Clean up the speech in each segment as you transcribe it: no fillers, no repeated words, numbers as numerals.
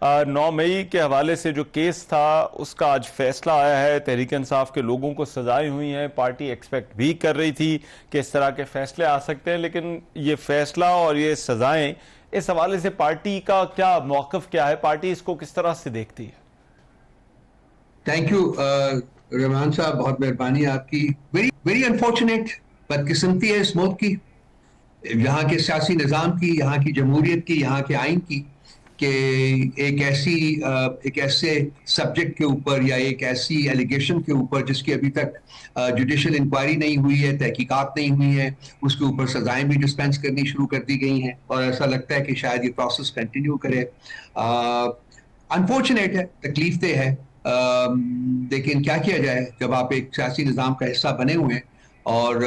9 मई के हवाले से जो केस था उसका आज फैसला आया है। तहरीक इंसाफ के लोगों को सजाएं हुई हैं। पार्टी एक्सपेक्ट भी कर रही थी कि इस तरह के फैसले आ सकते हैं, लेकिन ये फैसला और ये सजाएं, इस हवाले से पार्टी का क्या मौक़िफ़ क्या है? पार्टी इसको किस तरह से देखती है? थैंक यू रहमान साहब, बहुत मेहरबानी आपकी। वेरी वेरी अनफॉर्चुनेट, बदकिस्मती है इस मुल्क की, यहाँ के सियासी निज़ाम की, यहाँ की जमहूरियत की, यहाँ के आइन की, कि एक ऐसे सब्जेक्ट के ऊपर या एक ऐसी एलिगेशन के ऊपर जिसकी अभी तक जुडिशल इंक्वायरी नहीं हुई है, तहकीकात नहीं हुई है, उसके ऊपर सजाएं भी डिस्पेंस करनी शुरू कर दी गई हैं और ऐसा लगता है कि शायद ये प्रोसेस कंटिन्यू करे। अनफॉर्चुनेट है, तकलीफदेह है, लेकिन क्या किया जाए जब आप एक सियासी निज़ाम का हिस्सा बने हुए हैं और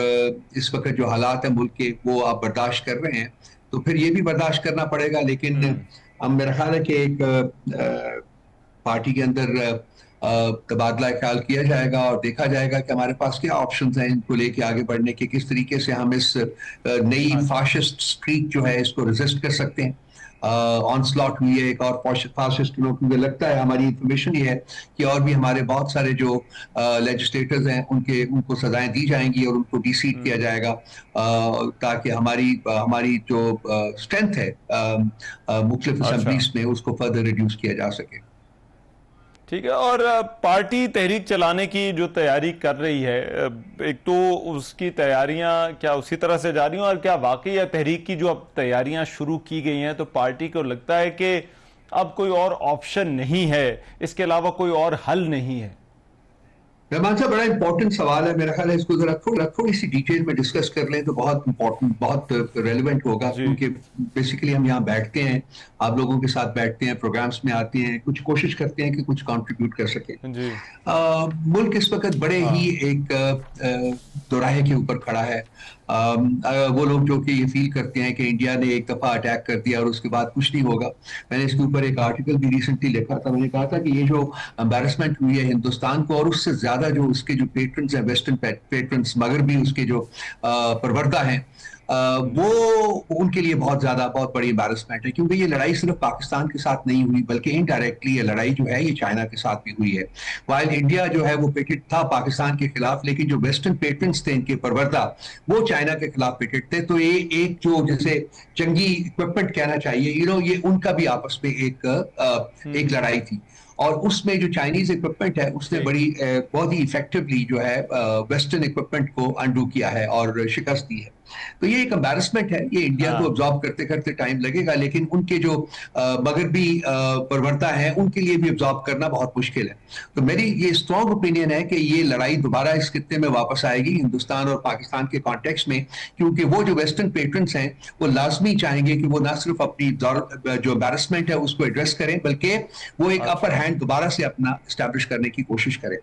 इस वक्त जो हालात हैं मुल्क के वो आप बर्दाश्त कर रहे हैं, तो फिर ये भी बर्दाश्त करना पड़ेगा। लेकिन अब मेरा ख्याल है कि एक पार्टी के अंदर तबादला ख्याल किया जाएगा और देखा जाएगा कि हमारे पास क्या ऑप्शंस हैं इनको लेके आगे बढ़ने के, किस तरीके से हम इस नई फाशिस्ट स्ट्रीक जो है इसको रेजिस्ट कर सकते हैं। ऑनस्लॉट हुई है एक और फाशिस्ट लोग, मुझे लगता है, हमारी इंफॉर्मेशन ये है कि और भी हमारे बहुत सारे जो लेजिस्लेटर्स हैं उनको सजाएं दी जाएंगी और उनको डीसीट किया जाएगा, ताकि हमारी जो स्ट्रेंथ है मुख्तलिफ असेंबलीज में उसको फर्दर रिड्यूस किया जा सके। ठीक है। और पार्टी तहरीक चलाने की जो तैयारी कर रही है, एक तो उसकी तैयारियां क्या उसी तरह से जा रही हैं, और क्या वाकई तहरीक की जो अब तैयारियां शुरू की गई हैं तो पार्टी को लगता है कि अब कोई और ऑप्शन नहीं है, इसके अलावा कोई और हल नहीं है? रहमान साहब, बड़ा इंपॉर्टेंट सवाल है। मेरा ख्याल है इसको जरा थोड़ी सी डिटेल में डिस्कस कर लें तो बहुत इंपॉर्टेंट, बहुत रेलेवेंट होगा, क्योंकि बेसिकली हम यहाँ बैठते हैं, आप लोगों के साथ बैठते हैं, प्रोग्राम्स में आते हैं, कुछ कोशिश करते हैं कि कुछ कंट्रीब्यूट कर सकें। मुल्क इस वक्त बड़े ही एक दोराहे के ऊपर खड़ा है। वो लोग जो कि ये फील करते हैं कि इंडिया ने एक दफा अटैक कर दिया और उसके बाद कुछ नहीं होगा। मैंने इसके ऊपर एक आर्टिकल भी रिसेंटली लिखा था। मैंने कहा था कि ये जो एम्बैरसमेंट हुई है हिंदुस्तान को, और उससे ज्यादा जो उसके जो पेट्रन्स हैं, वेस्टर्न पेट्रन्स, मगर भी उसके जो परवरदा हैं, वो उनके लिए बहुत बड़ी एम्बैरसमेंट है, क्योंकि ये लड़ाई सिर्फ पाकिस्तान के साथ नहीं हुई, बल्कि इनडायरेक्टली ये लड़ाई जो है ये चाइना के साथ भी हुई है। वाइल इंडिया जो है वो पिकेट था पाकिस्तान के खिलाफ, लेकिन जो वेस्टर्न पेट्रन्स थे इनके परवरदा, वो चाइना के खिलाफ पिकेट थे। तो ये एक जो जैसे जंगी इक्विपमेंट कहना चाहिए, ये उनका भी आपस में एक लड़ाई थी, और उसमें जो चाइनीज इक्विपमेंट है उसने बहुत ही इफेक्टिवली जो है वेस्टर्न इक्विपमेंट को अंडू किया है और शिकस्त दी है। तो ये एक एम्बैरसमेंट है, ये इंडिया को अब्जॉर्ब करते करते टाइम लगेगा, लेकिन उनके जो मगरबी परवरता है उनके लिए भी अब्जॉर्ब करना बहुत मुश्किल है। तो मेरी ये स्ट्रॉन्ग ओपिनियन है कि ये लड़ाई दोबारा इस खित्ते में वापस आएगी, हिंदुस्तान और पाकिस्तान के कॉन्टेक्स्ट में, क्योंकि वो जो वेस्टर्न पेट्रन्स हैं वो लाजमी चाहेंगे कि वो ना सिर्फ अपनी जो एम्बैरसमेंट है उसको एड्रेस करें, बल्कि वो एक अपर हैंड दोबारा से अपना स्टैब्लिश करने की कोशिश करें।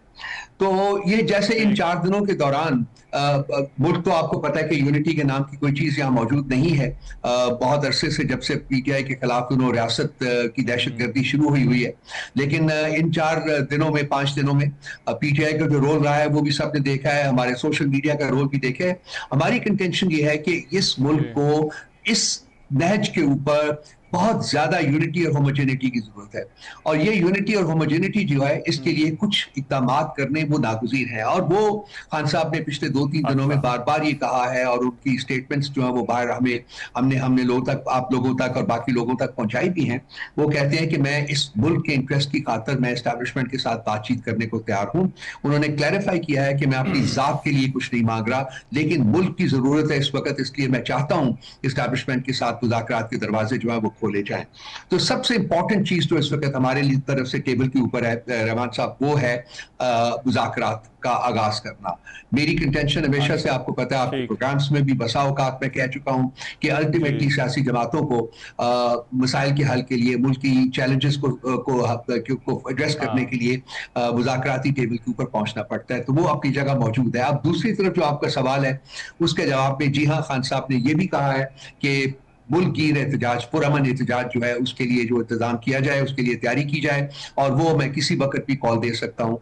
तो ये जैसे इन 4 दिनों के दौरान मुल्क, तो आपको पता है कि यूनिटी के नाम की कोई चीज यहाँ मौजूद नहीं है। बहुत अरसे से, जब से पीटीआई के खिलाफ उन्होंने रियासत की दहशतगर्दी शुरू हुई है, लेकिन इन 4 दिनों में, 5 दिनों में पीटीआई का जो रोल रहा है वो भी सबने देखा है, हमारे सोशल मीडिया का रोल भी देखा है। हमारी कंटेंशन ये है कि इस मुल्क को इस नहज के ऊपर बहुत ज्यादा यूनिटी और होमोजेनिटी की जरूरत है, और ये यूनिटी और होमोजेनिटी जो है इसके लिए कुछ इकदाम करने वो नागुज़ीर है, और वो खान साहब ने पिछले 2-3 दिनों में बार बार ये कहा है, और उनकी स्टेटमेंट्स जो है वो बाहर हमने लोगों तक, आप लोगों तक और बाकी लोगों तक पहुंचाई भी हैं। वो कहते हैं कि मैं इस मुल्क के इंटरेस्ट की खातिर मैं एस्टैब्लिशमेंट के साथ बातचीत करने को तैयार हूँ। उन्होंने क्लैरिफाई किया है कि मैं अपनी जात के लिए कुछ नहीं मांग रहा, लेकिन मुल्क की जरूरत है इस वक्त, इसलिए मैं चाहता हूँ एस्टैब्लिशमेंट के साथ मुज़ाकरात के दरवाजे जो है वो खोले जाएं। तो सबसे इंपॉर्टेंट चीज जो इस वक्त हमारे लिए तरफ से टेबल के ऊपर है रहमान साहब, वो है मुज़ाकरात का आगाज करना। मेरी कंटेंशन हमेशा से, आपको पता है, आपके प्रोग्राम्स में भी बसा औकात मैं कह चुका हूं कि अल्टीमेटली सियासी जमातों को मसाइल के हल के लिए, मुल्क की चैलेंजेस को एड्रेस करने के लिए मुज़ाकराती टेबल के ऊपर पहुंचना पड़ता है। तो वो अपनी जगह मौजूद है। अब दूसरी तरफ जो आपका सवाल है उसके जवाब में, जी हाँ, खान साहब ने यह भी कहा है कि मुल्कगीर एहतजाज, पुरअमन एहतजाज जो है उसके लिए जो इंतजाम किया जाए, उसके लिए तैयारी की जाए। और वो मैं किसी वक्त भी कॉल दे सकता हूँ,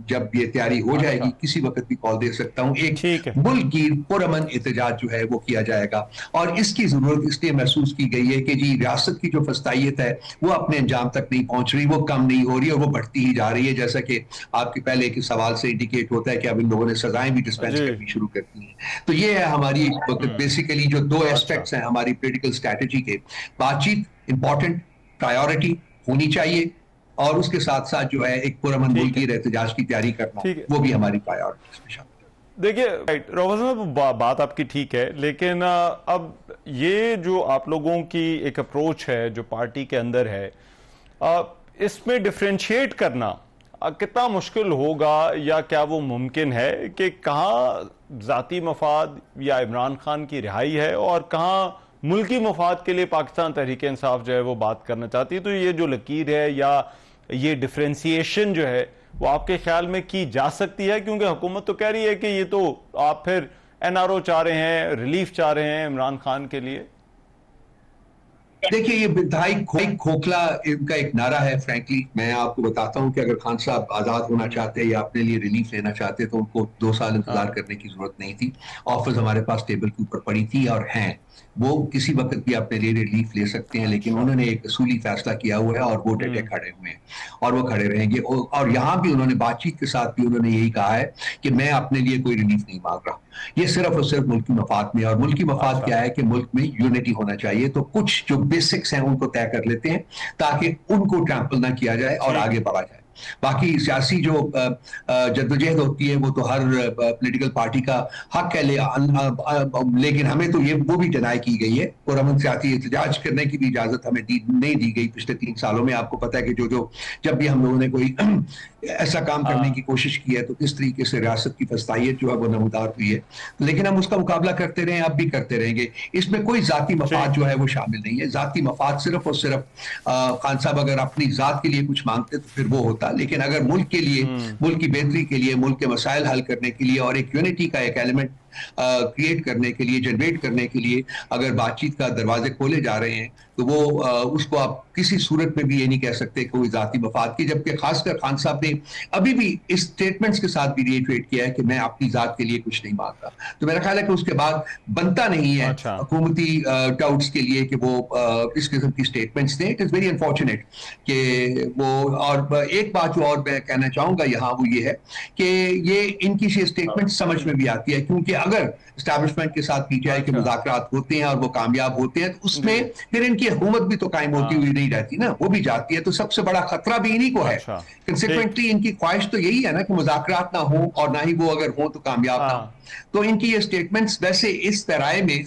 जब ये तैयारी हो जाएगी किसी वक्त भी कॉल दे सकता हूँ। एक मुल्कगीर पुरअमन एहतजाज जो है वो किया जाएगा। और इसकी जरूरत इसलिए महसूस की गई है कि जी रियासत की जो फस्तायत है वो अपने अंजाम तक नहीं पहुंच रही, वो कम नहीं हो रही और वो बढ़ती ही जा रही है। जैसा कि आपके पहले के सवाल से इंडिकेट होता है कि अब इन लोगों ने सजाएं भी डिस्पेंस करनी शुरू कर दी है। तो ये है हमारी बेसिकली जो दो एस्पेक्ट्स हैं हमारी पॉलिटिकल स्ट्रैटेजी के। बातचीत इंपॉर्टेंट प्रायोरिटी होनी चाहिए और उसके साथ साथ जो है एक पुरअमन मुल्की एहतजाज की तैयारी करना वो भी हमारी प्रायोरिटी में। देखिए रोफत साहब, बात आपकी ठीक है, लेकिन अब ये जो आप लोगों की एक अप्रोच है जो पार्टी के अंदर है, इसमें डिफरेंशिएट करना कितना मुश्किल होगा या क्या वो मुमकिन है कि कहाँ जाती मफाद या इमरान खान की रिहाई है और कहाँ मुल्की मफाद के लिए पाकिस्तान तहरीक इंसाफ जो है वो बात करना चाहती है? तो ये जो लकीर है या ये डिफरेंशिएशन जो है वो आपके ख्याल में की जा सकती है? क्योंकि हुकूमत तो कह रही है कि ये तो आप फिर एनआरओ चाह रहे हैं, रिलीफ चाह रहे हैं इमरान खान के लिए। देखिए ये विधाई खोखला इनका एक नारा है। फ्रैंकली मैं आपको बताता हूं कि अगर खान साहब आजाद होना चाहते या अपने लिए रिलीफ लेना चाहते तो उनको 2 साल इंतजार करने की जरूरत नहीं थी। ऑफर्स हमारे पास टेबल के ऊपर पड़ी थी और हैं, वो किसी वक्त भी अपने लिए रिलीफ ले सकते हैं। लेकिन उन्होंने एक असूली फैसला किया हुआ है और वो डटे खड़े हुए हैं और वो खड़े रहेंगे। और यहाँ भी उन्होंने बातचीत के साथ भी उन्होंने यही कहा है कि मैं अपने लिए कोई रिलीफ नहीं मांग रहा, ये सिर्फ और सिर्फ मुल्की मफाद में। और मुल्की मफाद क्या है कि मुल्क में यूनिटी होना चाहिए। तो कुछ जो बेसिक्स हैं उनको तय कर लेते हैं ताकि उनको ट्रैम्पल ना किया जाए और आगे बढ़ा जाए। बाकी सियासी जो जद्दोजहद होती है वो तो हर पॉलिटिकल पार्टी का हक है, लेकिन हमें तो ये वो भी डिनाई की गई है। और हम सियासी एहतजाज करने की भी इजाजत हमें नहीं दी गई पिछले 3 सालों में। आपको पता है कि जो जब भी हम लोगों ने कोई ऐसा काम करने की कोशिश की है तो किस तरीके से रियासत की फस्तायत जो है वो नमूदार हुई है। लेकिन हम उसका मुकाबला करते रहे, अब भी करते रहेंगे। इसमें कोई जाती मफाद जो है वो शामिल नहीं है। जाती मफाद सिर्फ और सिर्फ खान साहब अगर अपनी जात के लिए कुछ मांगते तो फिर वो होता, लेकिन अगर मुल्क के लिए, मुल्क की बेहतरी के लिए, मुल्क के मसाइल हल करने के लिए और एक यूनिटी का एक एलिमेंट क्रिएट करने के लिए, जनरेट करने के लिए अगर बातचीत का दरवाजे खोले जा रहे हैं तो वो उसको आप किसी सूरत में भी ये नहीं कह सकते कोई जाती मफाद की। जबकि खासकर खान साहब ने अभी भी इस स्टेटमेंट्स के साथ भी रिएटरेट किया है कि मैं अपनी जात के लिए कुछ नहीं मांगता। तो मेरा ख्याल है कि उसके बाद बनता नहीं है हुकूमती टाउट्स के लिए कि वो इस किस्म की स्टेटमेंट्स दें। इट इज वेरी अनफॉर्चुनेट कि वो। और एक बात जो और मैं कहना चाहूंगा यहाँ वो ये है कि ये इनकी स्टेटमेंट समझ में भी आती है, क्योंकि अगर एस्टैब्लिशमेंट के साथ पीटीआई के मुज़ाकरात होते हैं और वो कामयाब होते हैं तो उसमें फिर इनकी हुकूमत भी तो कायम होती हुई नहीं रहती ना, वो भी जाती है। तो सबसे बड़ा खतरा भी इन्हीं को है। कंसिक्वेंटली इनकी ख्वाहिश तो यही है ना कि मुज़ाकरात ना हो और ना ही वो अगर हो तो कामयाब ना हो। तो इनकी ये स्टेटमेंट्स वैसे इस तरह में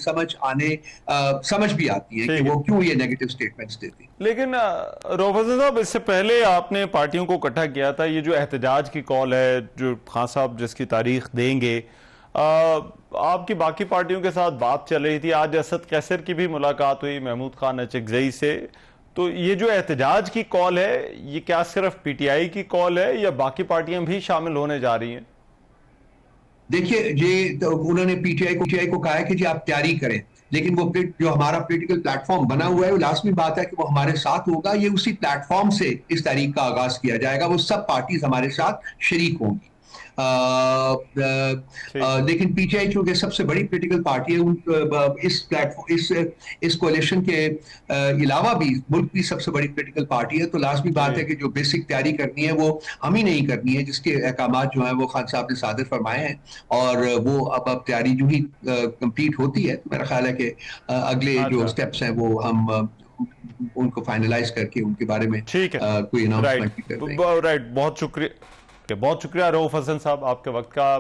समझ भी आती है कि वो क्यों ये नेगेटिव स्टेटमेंट्स देती। लेकिन रोफत साहब, इससे पहले आपने पार्टियों को इकट्ठा किया था, ये जो एहतजाज की कॉल है जो खान साहब जिसकी तारीख देंगे, आपकी बाकी पार्टियों के साथ बात चल रही थी। आज असद कैसर की भी मुलाकात हुई महमूद खान अचकजई से। तो ये जो एहतजाज की कॉल है ये क्या सिर्फ पीटीआई की कॉल है या बाकी पार्टियां भी शामिल होने जा रही हैं? देखिए ये तो उन्होंने पीटीआई को कहा है कि जी आप तैयारी करें, लेकिन वो जो हमारा पॉलिटिकल प्लेटफॉर्म बना हुआ है वो लाजमी बात है कि वो हमारे साथ होगा। ये उसी प्लेटफॉर्म से इस तारीख का आगाज किया जाएगा। वो सब पार्टीज हमारे साथ शरीक होंगी। लेकिन पीटीआई चूंकि सबसे बड़ी पॉलिटिकल पार्टी है, इस प्लेटफॉर्म इस कोalition के अलावा भी मुल्क की सबसे बड़ी पॉलिटिकल पार्टी है। तो लाजमी बात है कि जो बेसिक तैयारी करनी है वो हम ही नहीं करनी है, जिसके अहकामात जो है वो खान साहब ने सादर फरमाए हैं और वो अब तैयारी जो ही कंप्लीट होती है तो मेरा ख्याल है कि अगले जो स्टेप्स हैं वो हम उनको फाइनलाइज करके उनके बारे में कोई अनाउंसमेंट भी कर देंगे। राइट, बहुत शुक्रिया रऊफ हसन साहब आपके वक्त का।